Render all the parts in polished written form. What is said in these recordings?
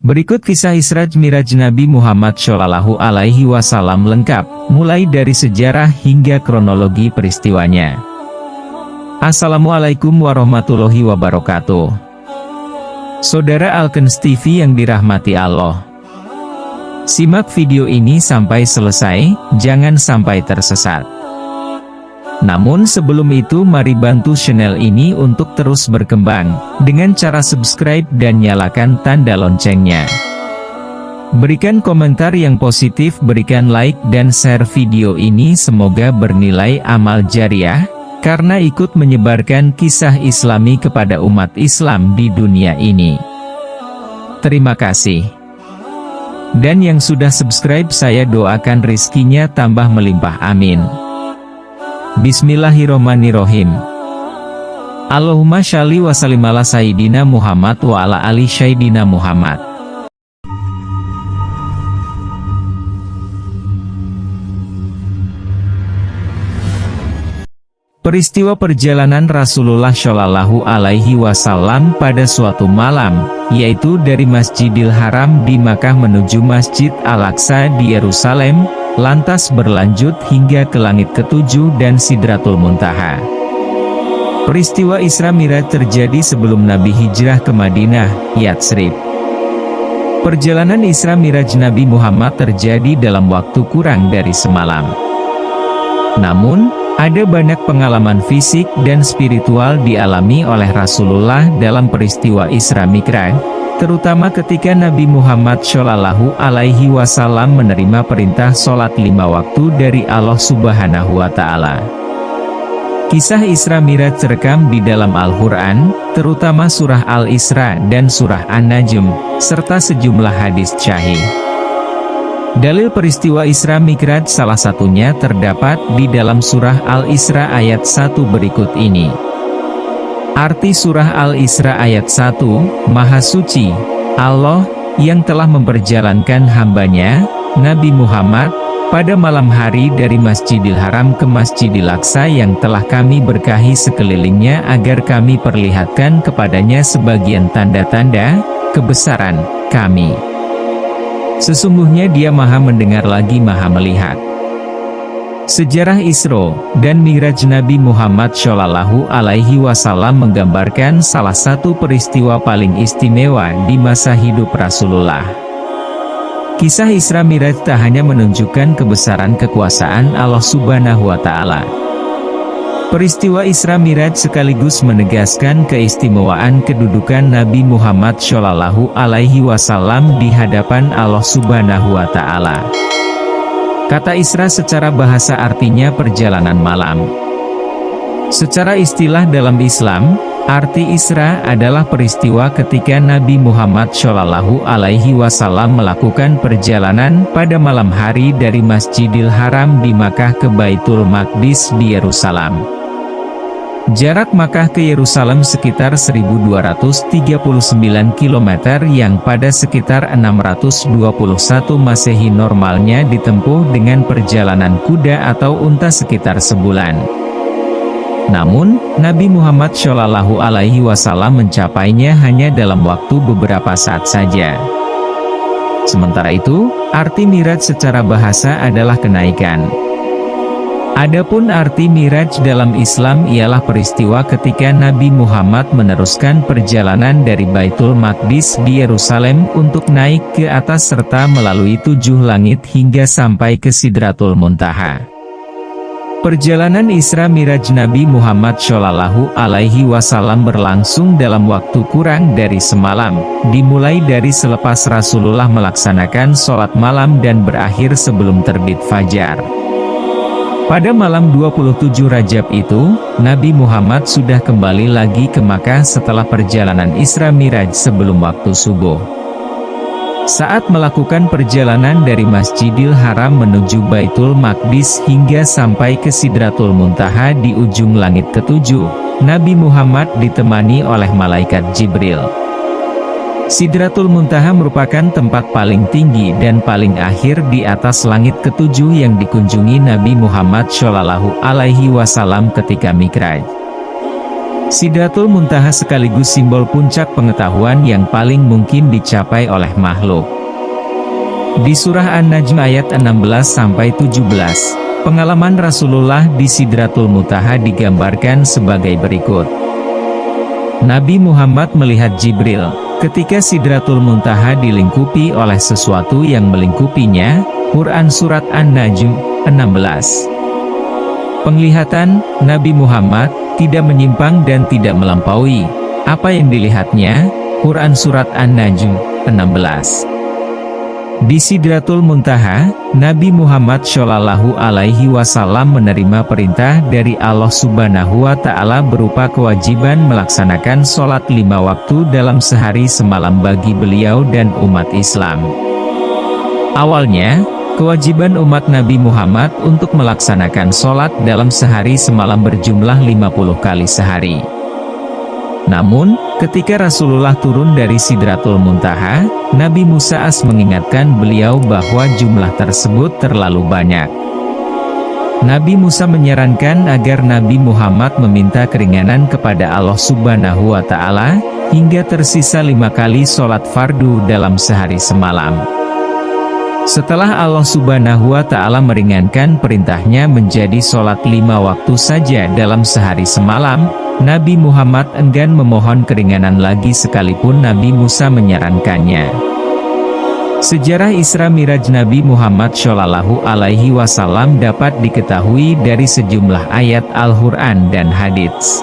Berikut kisah Isra Miraj Nabi Muhammad Shallallahu Alaihi Wasallam lengkap, mulai dari sejarah hingga kronologi peristiwanya. Assalamualaikum warahmatullahi wabarakatuh. Saudara Alkens TV yang dirahmati Allah, simak video ini sampai selesai, jangan sampai tersesat. Namun sebelum itu mari bantu channel ini untuk terus berkembang, dengan cara subscribe dan nyalakan tanda loncengnya. Berikan komentar yang positif, berikan like dan share video ini, semoga bernilai amal jariah, karena ikut menyebarkan kisah Islami kepada umat Islam di dunia ini. Terima kasih. Dan yang sudah subscribe saya doakan rizkinya tambah melimpah, amin. Bismillahirrohmanirrohim. Allahumma sholli wa sallim ala Sayyidina Muhammad wa ala ali Sayyidina Muhammad. Peristiwa perjalanan Rasulullah Shallallahu Alaihi Wasallam pada suatu malam, yaitu dari Masjidil Haram di Makkah menuju Masjid Al-Aqsa di Yerusalem, lantas berlanjut hingga ke langit ketujuh dan Sidratul Muntaha. Peristiwa Isra Miraj terjadi sebelum Nabi hijrah ke Madinah, Yatsrib. Perjalanan Isra Miraj Nabi Muhammad terjadi dalam waktu kurang dari semalam. Namun, ada banyak pengalaman fisik dan spiritual dialami oleh Rasulullah dalam peristiwa Isra Mi'raj, terutama ketika Nabi Muhammad Shallallahu Alaihi Wasallam menerima perintah sholat 5 waktu dari Allah Subhanahu wa Ta'ala. Kisah Isra Miraj terekam di dalam Al-Quran, terutama surah Al-Isra dan surah An-Najm, serta sejumlah hadis sahih. Dalil peristiwa Isra Mi'raj salah satunya terdapat di dalam surah Al-Isra ayat 1 berikut ini. Arti surah Al-Isra ayat 1, Maha Suci Allah yang telah memperjalankan hambanya, Nabi Muhammad, pada malam hari dari Masjidil Haram ke Masjidil Aqsa yang telah kami berkahi sekelilingnya agar kami perlihatkan kepadanya sebagian tanda-tanda kebesaran kami. Sesungguhnya dia maha mendengar lagi maha melihat. Sejarah Isra dan Mi'raj Nabi Muhammad Shallallahu Alaihi Wasallam menggambarkan salah satu peristiwa paling istimewa di masa hidup Rasulullah. Kisah Isra Mi'raj tak hanya menunjukkan kebesaran kekuasaan Allah Subhanahu wa Ta'ala. Peristiwa Isra Mi'raj sekaligus menegaskan keistimewaan kedudukan Nabi Muhammad Shallallahu Alaihi Wasallam di hadapan Allah Subhanahu wa Ta'ala. Kata Isra secara bahasa artinya perjalanan malam. Secara istilah dalam Islam, arti Isra adalah peristiwa ketika Nabi Muhammad Shallallahu Alaihi Wasallam melakukan perjalanan pada malam hari dari Masjidil Haram di Makkah ke Baitul Maqdis di Yerusalem. Jarak Makkah ke Yerusalem sekitar 1239 km yang pada sekitar 621 Masehi normalnya ditempuh dengan perjalanan kuda atau unta sekitar sebulan. Namun, Nabi Muhammad Shallallahu Alaihi Wasallam mencapainya hanya dalam waktu beberapa saat saja. Sementara itu, arti Mi'raj secara bahasa adalah kenaikan. Adapun arti Mi'raj dalam Islam ialah peristiwa ketika Nabi Muhammad meneruskan perjalanan dari Baitul Maqdis di Yerusalem untuk naik ke atas serta melalui 7 langit hingga sampai ke Sidratul Muntaha. Perjalanan Isra Mi'raj Nabi Muhammad Shallallahu Alaihi Wasallam berlangsung dalam waktu kurang dari semalam, dimulai dari selepas Rasulullah melaksanakan sholat malam dan berakhir sebelum terbit fajar. Pada malam 27 Rajab itu, Nabi Muhammad sudah kembali lagi ke Makkah setelah perjalanan Isra Mi'raj sebelum waktu subuh. Saat melakukan perjalanan dari Masjidil Haram menuju Baitul Maqdis hingga sampai ke Sidratul Muntaha di ujung langit ketujuh, Nabi Muhammad ditemani oleh malaikat Jibril. Sidratul Muntaha merupakan tempat paling tinggi dan paling akhir di atas langit ketujuh yang dikunjungi Nabi Muhammad Shallallahu Alaihi Wasallam ketika Mi'raj. Sidratul Muntaha sekaligus simbol puncak pengetahuan yang paling mungkin dicapai oleh makhluk. Di surah An-Najm ayat 16-17, pengalaman Rasulullah di Sidratul Muntaha digambarkan sebagai berikut. Nabi Muhammad melihat Jibril, ketika Sidratul Muntaha dilingkupi oleh sesuatu yang melingkupinya. Quran Surat An-Najm, 16. Penglihatan Nabi Muhammad tidak menyimpang dan tidak melampaui apa yang dilihatnya. Quran Surat An-Najm, 16. Di Sidratul Muntaha, Nabi Muhammad Shallallahu Alaihi Wasallam menerima perintah dari Allah Subhanahu Wa Ta'ala berupa kewajiban melaksanakan sholat 5 waktu dalam sehari semalam bagi beliau dan umat Islam. Awalnya, kewajiban umat Nabi Muhammad untuk melaksanakan sholat dalam sehari semalam berjumlah 50 kali sehari. Namun, ketika Rasulullah turun dari Sidratul Muntaha, Nabi Musa AS mengingatkan beliau bahwa jumlah tersebut terlalu banyak. Nabi Musa menyarankan agar Nabi Muhammad meminta keringanan kepada Allah Subhanahu Wa Ta'ala, hingga tersisa 5 kali sholat fardu dalam sehari semalam. Setelah Allah Subhanahu Wa Ta'ala meringankan perintahnya menjadi sholat 5 waktu saja dalam sehari semalam, Nabi Muhammad enggan memohon keringanan lagi sekalipun Nabi Musa menyarankannya. Sejarah Isra Miraj Nabi Muhammad Shallallahu Alaihi Wasallam dapat diketahui dari sejumlah ayat Al-Quran dan hadits.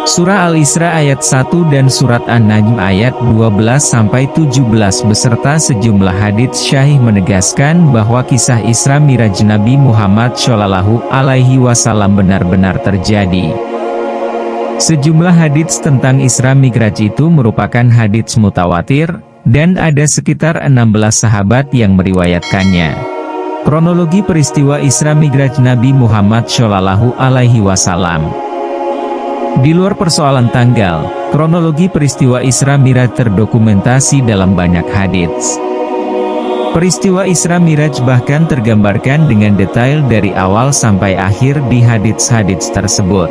Surah Al-Isra ayat 1 dan Surat An-Najm ayat 12-17 beserta sejumlah hadits syahih menegaskan bahwa kisah Isra Miraj Nabi Muhammad Shallallahu Alaihi Wasallam benar-benar terjadi. Sejumlah hadits tentang Isra Mi'raj itu merupakan hadits mutawatir, dan ada sekitar 16 sahabat yang meriwayatkannya. Kronologi peristiwa Isra Mi'raj Nabi Muhammad Shallallahu Alaihi Wasallam. Di luar persoalan tanggal, kronologi peristiwa Isra Mi'raj terdokumentasi dalam banyak hadits. Peristiwa Isra Mi'raj bahkan tergambarkan dengan detail dari awal sampai akhir di hadits-hadits tersebut.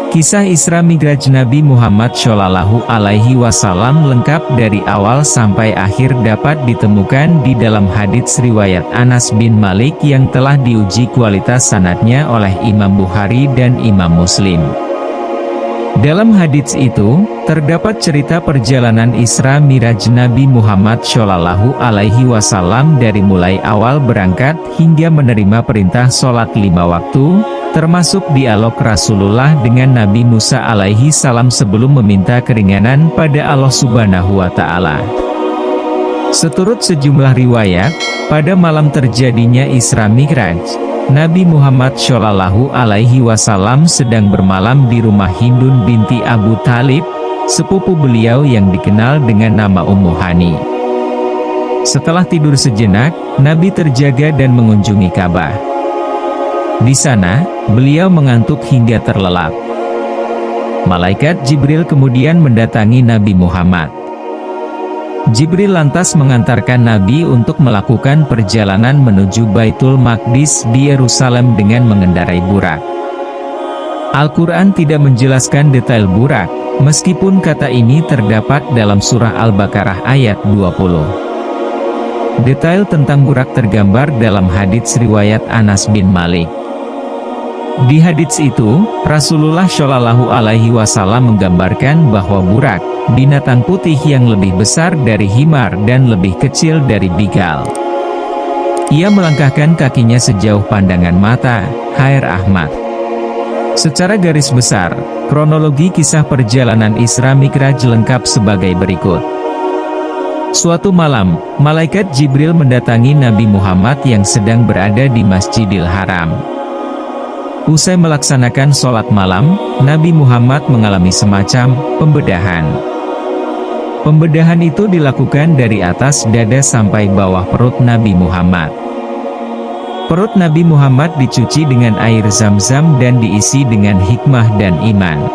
Kisah Isra Mi'raj Nabi Muhammad Shallallahu Alaihi Wasallam lengkap dari awal sampai akhir dapat ditemukan di dalam hadits riwayat Anas bin Malik yang telah diuji kualitas sanadnya oleh Imam Bukhari dan Imam Muslim. Dalam hadits itu, terdapat cerita perjalanan Isra Mi'raj Nabi Muhammad Shallallahu Alaihi Wasallam dari mulai awal berangkat hingga menerima perintah sholat 5 waktu, termasuk dialog Rasulullah dengan Nabi Musa alaihi salam sebelum meminta keringanan pada Allah Subhanahu Wa Ta'ala. Seturut sejumlah riwayat, pada malam terjadinya Isra Mi'raj, Nabi Muhammad Shallallahu Alaihi Wasallam sedang bermalam di rumah Hindun binti Abu Thalib, sepupu beliau yang dikenal dengan nama Ummu Hani. Setelah tidur sejenak, Nabi terjaga dan mengunjungi Ka'bah. Di sana, beliau mengantuk hingga terlelap. Malaikat Jibril kemudian mendatangi Nabi Muhammad. Jibril lantas mengantarkan Nabi untuk melakukan perjalanan menuju Baitul Maqdis di Yerusalem dengan mengendarai burak. Al-Quran tidak menjelaskan detail burak, meskipun kata ini terdapat dalam surah Al-Baqarah ayat 20. Detail tentang burak tergambar dalam hadits riwayat Anas bin Malik. Di hadits itu, Rasulullah Shallallahu Alaihi Wasallam menggambarkan bahwa burak, binatang putih yang lebih besar dari himar dan lebih kecil dari bigal. Ia melangkahkan kakinya sejauh pandangan mata. Khair Ahmad. Secara garis besar, kronologi kisah perjalanan Isra Mi'raj lengkap sebagai berikut. Suatu malam, malaikat Jibril mendatangi Nabi Muhammad yang sedang berada di Masjidil Haram. Usai melaksanakan sholat malam, Nabi Muhammad mengalami semacam pembedahan. Pembedahan itu dilakukan dari atas dada sampai bawah perut Nabi Muhammad. Perut Nabi Muhammad dicuci dengan air zam-zam dan diisi dengan hikmah dan iman.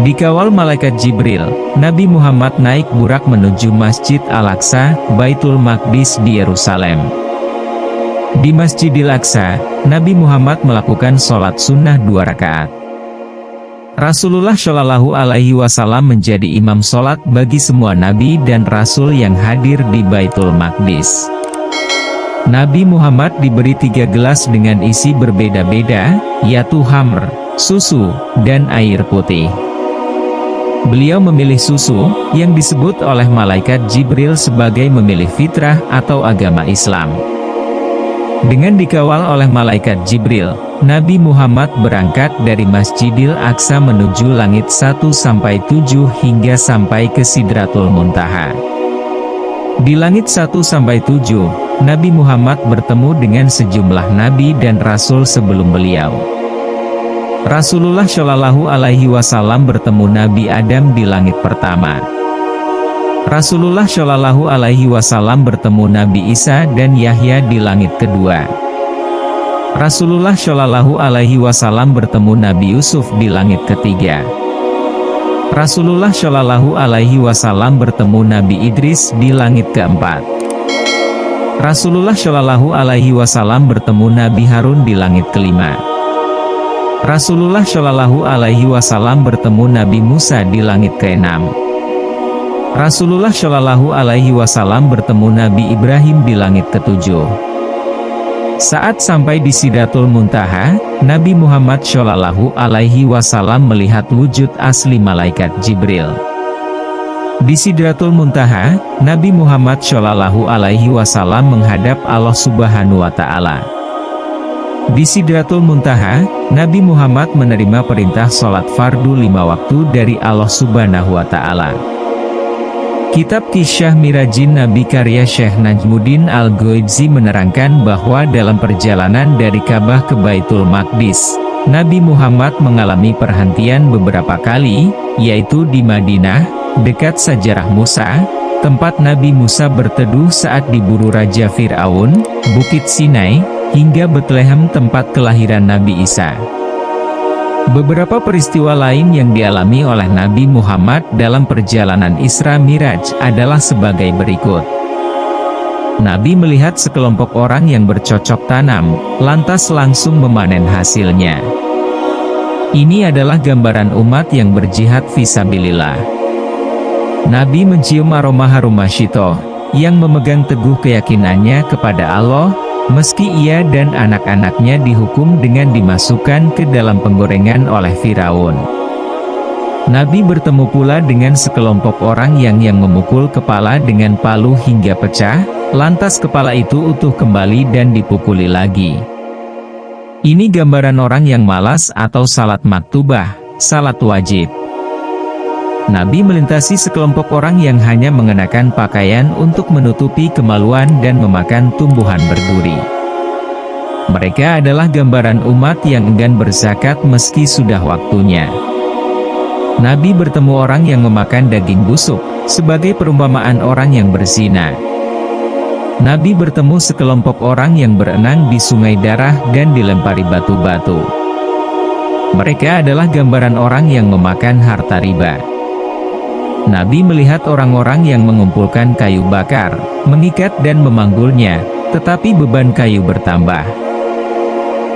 Dikawal malaikat Jibril, Nabi Muhammad naik burak menuju Masjid Al-Aqsa, Baitul Maqdis di Yerusalem. Di Masjidil Aqsa, Nabi Muhammad melakukan sholat sunnah 2 rakaat. Rasulullah Shallallahu Alaihi Wasallam menjadi imam sholat bagi semua nabi dan rasul yang hadir di Baitul Maqdis. Nabi Muhammad diberi 3 gelas dengan isi berbeda-beda, yaitu khamr, susu, dan air putih. Beliau memilih susu, yang disebut oleh malaikat Jibril sebagai memilih fitrah atau agama Islam. Dengan dikawal oleh malaikat Jibril, Nabi Muhammad berangkat dari Masjidil Aqsa menuju langit 1-7 hingga sampai ke Sidratul Muntaha. Di langit 1-7, Nabi Muhammad bertemu dengan sejumlah nabi dan rasul sebelum beliau. Rasulullah Shallallahu Alaihi Wasallam bertemu Nabi Adam di langit pertama. Rasulullah Shallallahu Alaihi Wasallam bertemu Nabi Isa dan Yahya di langit kedua. Rasulullah Shallallahu Alaihi Wasallam bertemu Nabi Yusuf di langit ketiga. Rasulullah Shallallahu Alaihi Wasallam bertemu Nabi Idris di langit keempat. Rasulullah Shallallahu Alaihi Wasallam bertemu Nabi Harun di langit kelima. Rasulullah Shallallahu Alaihi Wasallam bertemu Nabi Musa di langit keenam. Rasulullah Shallallahu Alaihi Wasallam bertemu Nabi Ibrahim di langit ketujuh. Saat sampai di Sidratul Muntaha, Nabi Muhammad Shallallahu Alaihi Wasallam melihat wujud asli malaikat Jibril. Di Sidratul Muntaha, Nabi Muhammad Shallallahu Alaihi Wasallam menghadap Allah Subhanahu wa Ta'ala. Di Sidratul Muntaha, Nabi Muhammad menerima perintah sholat fardu 5 waktu dari Allah Subhanahu wa Ta'ala. Kitab Kisah Mirajin Nabi karya Syekh Najmuddin Al-Ghoibzi menerangkan bahwa dalam perjalanan dari Ka'bah ke Baitul Maqdis, Nabi Muhammad mengalami perhentian beberapa kali, yaitu di Madinah, dekat Sajarah Musa, tempat Nabi Musa berteduh saat diburu Raja Fir'aun, Bukit Sinai, hingga Betlehem tempat kelahiran Nabi Isa. Beberapa peristiwa lain yang dialami oleh Nabi Muhammad dalam perjalanan Isra Miraj adalah sebagai berikut. Nabi melihat sekelompok orang yang bercocok tanam, lantas langsung memanen hasilnya. Ini adalah gambaran umat yang berjihad fisabilillah. Nabi mencium aroma harum masyito, yang memegang teguh keyakinannya kepada Allah, meski ia dan anak-anaknya dihukum dengan dimasukkan ke dalam penggorengan oleh Firaun. Nabi bertemu pula dengan sekelompok orang yang memukul kepala dengan palu hingga pecah, lantas kepala itu utuh kembali dan dipukuli lagi. Ini gambaran orang yang malas atau salat maktubah, salat wajib. Nabi melintasi sekelompok orang yang hanya mengenakan pakaian untuk menutupi kemaluan dan memakan tumbuhan berduri. Mereka adalah gambaran umat yang enggan berzakat meski sudah waktunya. Nabi bertemu orang yang memakan daging busuk, sebagai perumpamaan orang yang berzina. Nabi bertemu sekelompok orang yang berenang di sungai darah dan dilempari batu-batu. Mereka adalah gambaran orang yang memakan harta riba. Nabi melihat orang-orang yang mengumpulkan kayu bakar, mengikat dan memanggulnya, tetapi beban kayu bertambah.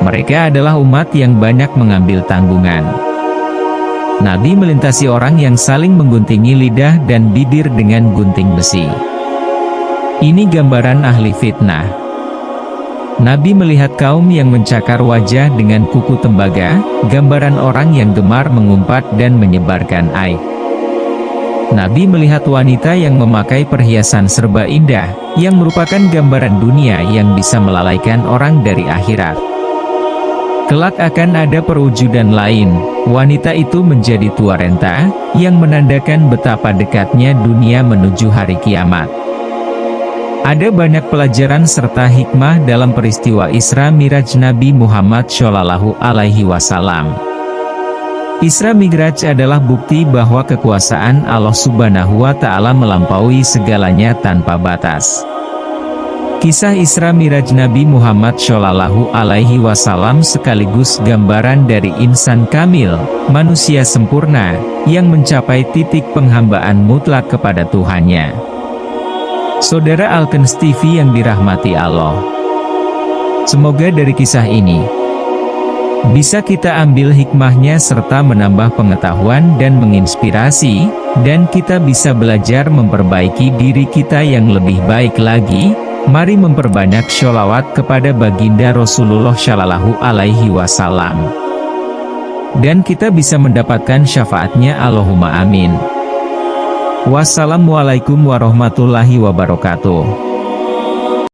Mereka adalah umat yang banyak mengambil tanggungan. Nabi melintasi orang yang saling mengguntingi lidah dan bibir dengan gunting besi. Ini gambaran ahli fitnah. Nabi melihat kaum yang mencakar wajah dengan kuku tembaga, gambaran orang yang gemar mengumpat dan menyebarkan aib. Nabi melihat wanita yang memakai perhiasan serba indah, yang merupakan gambaran dunia yang bisa melalaikan orang dari akhirat. Kelak akan ada perwujudan lain, wanita itu menjadi tua renta, yang menandakan betapa dekatnya dunia menuju hari kiamat. Ada banyak pelajaran serta hikmah dalam peristiwa Isra Miraj Nabi Muhammad Shallallahu Alaihi Wasallam. Isra Mi'raj adalah bukti bahwa kekuasaan Allah Subhanahu wa Ta'ala melampaui segalanya tanpa batas. Kisah Isra Mi'raj Nabi Muhammad Shallallahu Alaihi Wasallam sekaligus gambaran dari insan kamil, manusia sempurna, yang mencapai titik penghambaan mutlak kepada Tuhannya. Saudara Alkens TV yang dirahmati Allah, semoga dari kisah ini, Bisa kita ambil hikmahnya serta menambah pengetahuan dan menginspirasi, dan kita bisa belajar memperbaiki diri kita yang lebih baik lagi. Mari memperbanyak sholawat kepada baginda Rasulullah Shallallahu Alaihi Wasallam, dan kita bisa mendapatkan syafaatnya. Allahumma amin. Wassalamualaikum warahmatullahi wabarakatuh.